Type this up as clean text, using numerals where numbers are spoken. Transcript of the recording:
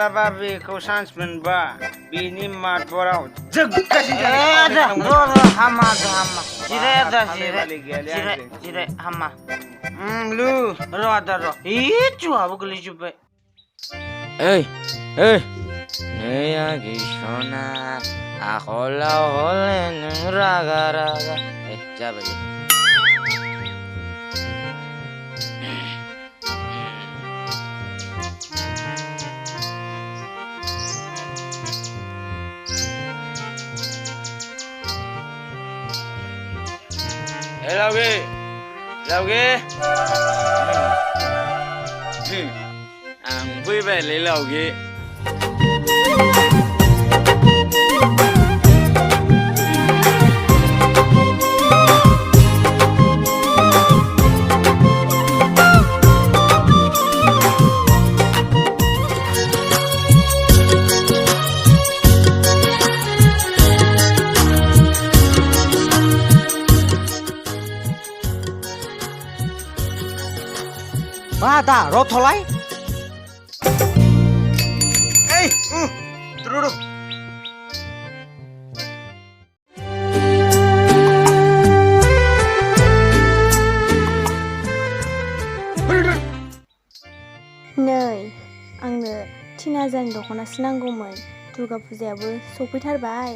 मालाबा बेखौ चान्स मोनबा बिनि मातबराव जोगगासिनो हामा जिराय हामा लु र' चुहाबो गोलैजोब्बाय ओइ नै आगै सना आखलाव हले नों रागा जाबाय लावगे आं फैबायलै लावगे दा रथ'लाय Duduk. नै आंनो 3000 दख'नासो नांगौमोन दुर्गा फुजायाबो सफैथारबाय